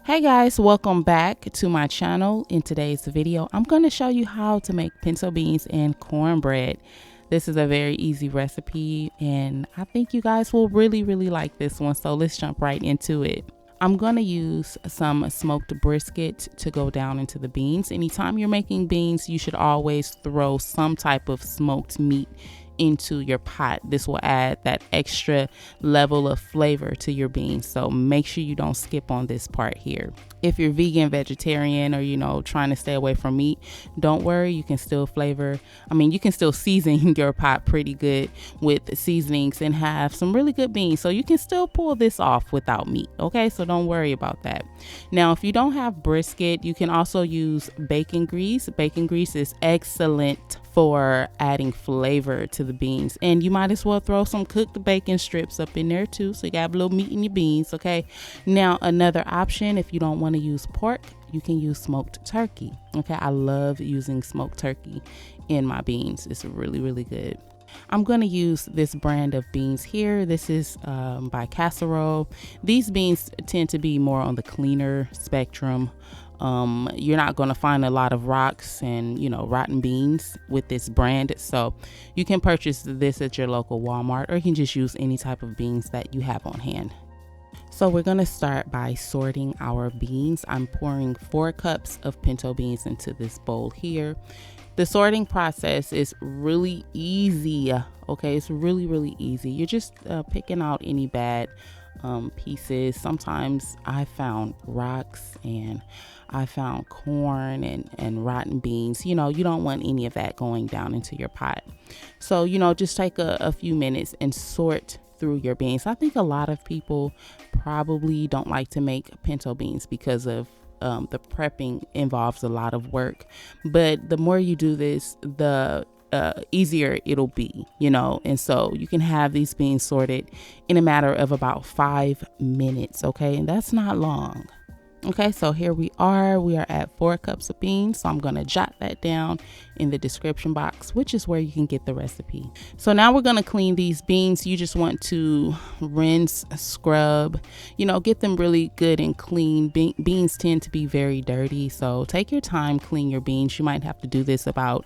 Hey guys, welcome back to my channel. In today's video, I'm going to show you how to make pinto beans and cornbread. This is a very easy recipe and I think you guys will really like this one. So let's jump right into it. I'm going to use some smoked brisket to go down into the beans. Anytime you're making beans, you should always throw some type of smoked meat into your pot. This will add that extra level of flavor to your beans, so make sure you don't skip on this part here. If you're vegan, vegetarian, or trying to stay away from meat, don't worry, you can still you can still season your pot pretty good with seasonings and have some really good beans, so you can still pull this off without meat. Okay, so don't worry about that. Now if you don't have brisket, you can also use bacon grease. Bacon grease is excellent for adding flavor to the beans, and you might as well throw some cooked bacon strips up in there too, so you got a little meat in your beans. Okay, now another option, if you don't want to use pork, you can use smoked turkey. Okay, I love using smoked turkey in my beans. It's really good. I'm going to use this brand of beans here. This is by Casserole. These beans tend to be more on the cleaner spectrum. You're not going to find a lot of rocks and rotten beans with this brand, so you can purchase this at your local Walmart, or you can just use any type of beans that you have on hand. So we're going to start by sorting our beans. I'm pouring 4 cups of pinto beans into this bowl here. The sorting process is really easy. Okay, it's really easy. You're just picking out any bad pieces. Sometimes I found rocks and I found corn and rotten beans. You don't want any of that going down into your pot. So just take a few minutes and sort through your beans. I think a lot of people probably don't like to make pinto beans because of the prepping involves a lot of work, but the more you do this, the easier it'll be, and so you can have these beans sorted in a matter of about 5 minutes. Okay, and that's not long. Okay, so here we are at 4 cups of beans, so I'm going to jot that down in the description box, which is where you can get the recipe. So now we're going to clean these beans. You just want to rinse, scrub, get them really good and clean. Beans tend to be very dirty, so take your time, clean your beans. You might have to do this about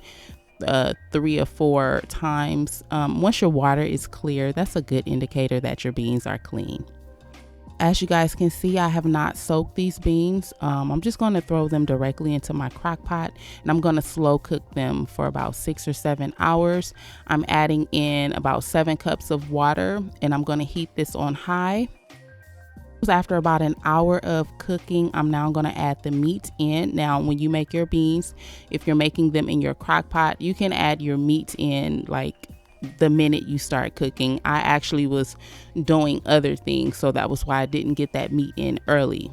3 or 4 times. Once your water is clear, that's a good indicator that your beans are clean. As you guys can see, I have not soaked these beans. I'm just going to throw them directly into my crock pot, and I'm going to slow cook them for about 6 or 7 hours. I'm adding in about 7 cups of water, and I'm going to heat this on high. After about an hour of cooking, I'm now going to add the meat in. Now, when you make your beans, if you're making them in your crock pot, you can add your meat in like the minute you start cooking. I actually was doing other things, so that was why I didn't get that meat in early.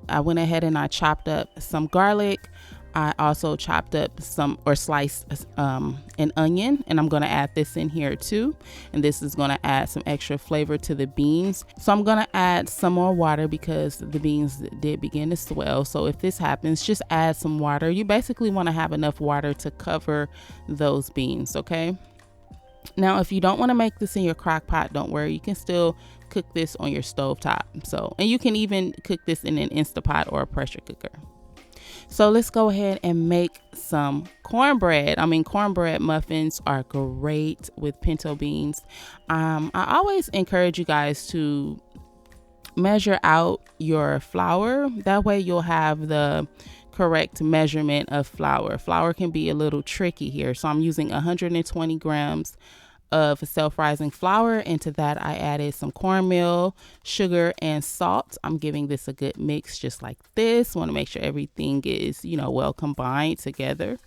I went ahead and I chopped up some garlic. I also chopped up sliced an onion, and I'm going to add this in here too, and this is going to add some extra flavor to the beans. So I'm going to add some more water because the beans did begin to swell. So if this happens, just add some water. You basically want to have enough water to cover those beans. Okay, now if you don't want to make this in your crock pot, don't worry, you can still cook this on your stove top. And you can even cook this in an Instapot or a pressure cooker. So let's go ahead and make some cornbread. Cornbread muffins are great with pinto beans. I always encourage you guys to measure out your flour. That way you'll have the correct measurement of flour. Flour can be a little tricky here. So I'm using 120 grams of self-rising flour. Into that I added some cornmeal, sugar, and salt. I'm giving this a good mix just like this. Want to make sure everything is well combined together.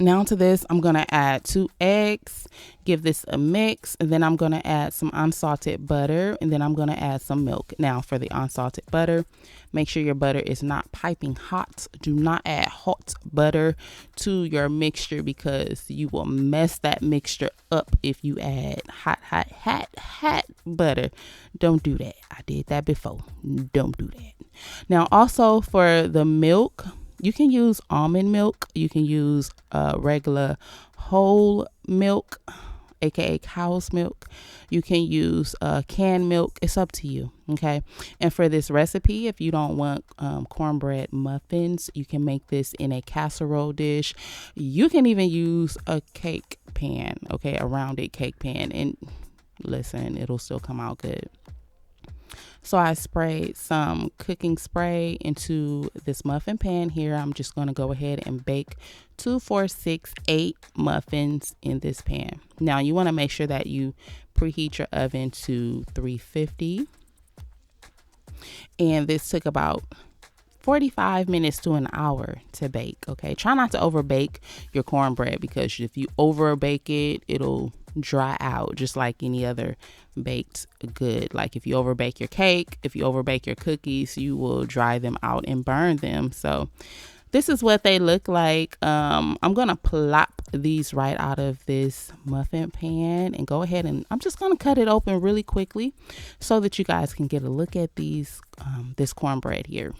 Now to this, I'm going to add 2 eggs, give this a mix, and then I'm going to add some unsalted butter, and then I'm going to add some milk. Now for the unsalted butter, make sure your butter is not piping hot. Do not add hot butter to your mixture because you will mess that mixture up if you add hot butter. Don't do that. I did that before. Don't do that. Now also for the milk, you can use almond milk. You can use regular whole milk. aka cow's milk. You can use canned milk. It's up to you. Okay. And for this recipe, if you don't want cornbread muffins, you can make this in a casserole dish. You can even use a cake pan, okay, a rounded cake pan, and listen, it'll still come out good. So I sprayed some cooking spray into this muffin pan here. I'm just going to go ahead and bake 2, 4, 6, 8 muffins in this pan. Now you want to make sure that you preheat your oven to 350. And this took about 45 minutes to an hour to bake. Okay, try not to over bake your cornbread, because if you over bake it, it'll dry out just like any other baked good. Like if you over bake your cake, if you over bake your cookies, you will dry them out and burn them. So this is what they look like. I'm gonna plop these right out of this muffin pan and go ahead and I'm just gonna cut it open really quickly so that you guys can get a look at these this cornbread here.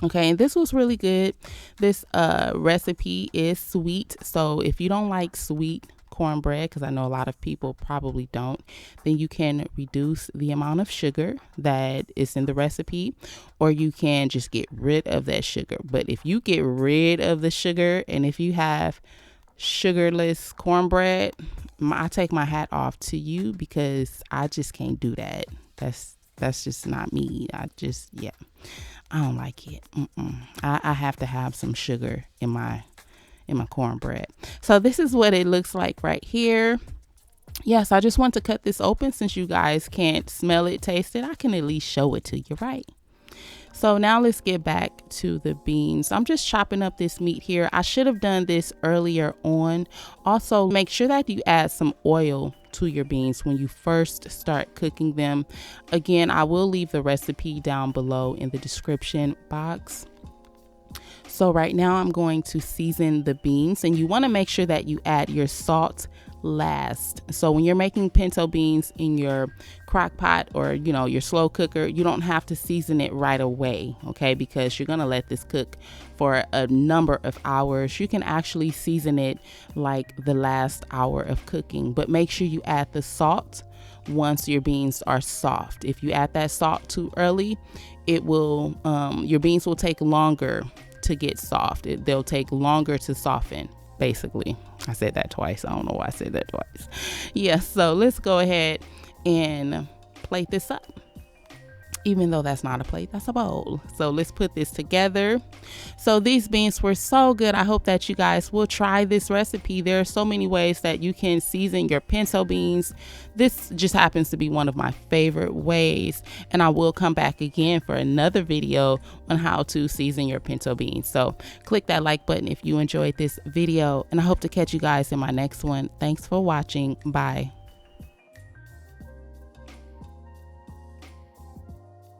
Okay, and this was really good. This recipe is sweet, so if you don't like sweet cornbread, because I know a lot of people probably don't, then you can reduce the amount of sugar that is in the recipe, or you can just get rid of that sugar. But if you get rid of the sugar, and if you have sugarless cornbread, I take my hat off to you, because I just can't do that. That's just not me. I don't like it. I have to have some sugar in my cornbread. So this is what it looks like right here. Yes, I just want to cut this open. Since you guys can't smell it, taste it, I can at least show it to you, right? So now let's get back to the beans. I'm just chopping up this meat here. I should have done this earlier on. Also, make sure that you add some oil to your beans when you first start cooking them. Again, I will leave the recipe down below in the description box. So right now I'm going to season the beans, and you want to make sure that you add your salt last. So when you're making pinto beans in your crock pot or your slow cooker, you don't have to season it right away, okay, because you're going to let this cook for a number of hours. You can actually season it like the last hour of cooking, but make sure you add the salt once your beans are soft. If you add that salt too early, it will your beans will take longer to get soft. They'll take longer to soften, basically. I said that twice. I don't know why I said that twice. Yeah, so let's go ahead and plate this up. Even though that's not a plate, that's a bowl. So let's put this together. So these beans were so good. I hope that you guys will try this recipe. There are so many ways that you can season your pinto beans. This just happens to be one of my favorite ways. And I will come back again for another video on how to season your pinto beans. So click that like button if you enjoyed this video. And I hope to catch you guys in my next one. Thanks for watching. Bye.